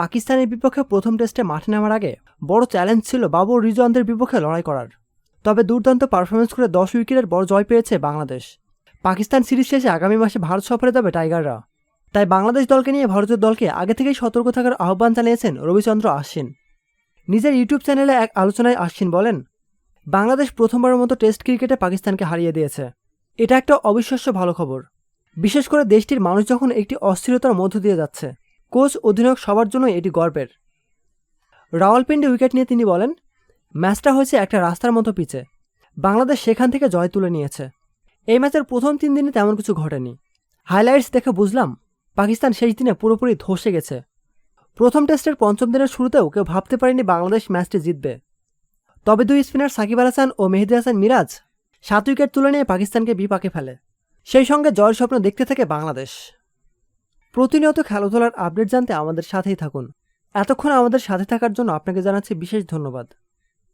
পাকিস্তানের বিপক্ষে প্রথম টেস্টে মাঠে নামার আগে বড় চ্যালেঞ্জ ছিল বাবর রিজওয়ানদের বিপক্ষে লড়াই করার। তবে দুর্দান্ত পারফরমেন্স করে 10 উইকেটের বড় জয় পেয়েছে বাংলাদেশ। পাকিস্তান সিরিজ শেষে আগামী মাসে ভারত সফরে যাবে টাইগাররা। তাই বাংলাদেশ দলকে নিয়ে ভারতের দলকে আগে থেকেই সতর্ক থাকার আহ্বান জানিয়েছেন রবিচন্দ্র আশ্বিন। নিজের ইউটিউব চ্যানেলে এক আলোচনায় আশ্বিন বলেন, বাংলাদেশ প্রথমবারের মতো টেস্ট ক্রিকেটে পাকিস্তানকে হারিয়ে দিয়েছে। এটা একটা অবিশ্বাস্য ভালো খবর, বিশেষ করে দেশটির মানুষ যখন একটি অস্থিরতার মধ্য দিয়ে যাচ্ছে। কোচ, অধিনায়ক সবার জন্যই এটি গর্বের। রাওয়ালপিন্ডি উইকেট নিয়ে তিনি বলেন, ম্যাচটা হয়েছে একটা রাস্তার মতো পিচে। বাংলাদেশ সেখান থেকে জয় তুলে নিয়েছে। এই ম্যাচের প্রথম 3 দিনে তেমন কিছু ঘটেনি। হাইলাইটস দেখে বুঝলাম পাকিস্তান শেষ দিনে পুরোপুরি ধসে গেছে। প্রথম টেস্টের 5ম দিনের শুরুতেও কেউ ভাবতে পারেনি বাংলাদেশ ম্যাচটি জিতবে। তবে 2 স্পিনার সাকিব আল হাসান ও মেহেদী হাসান মিরাজ 7 উইকেট তুলে নিয়ে পাকিস্তানকে বিপাকে ফেলে। সেই সঙ্গে জয়ের স্বপ্ন দেখতে থাকে বাংলাদেশ। প্রতিনিয়ত খেলাধুলার আপডেট জানতে আমাদের সাথেই থাকুন। এতক্ষণ আমাদের সাথে থাকার জন্য আপনাকে জানাচ্ছি বিশেষ ধন্যবাদ।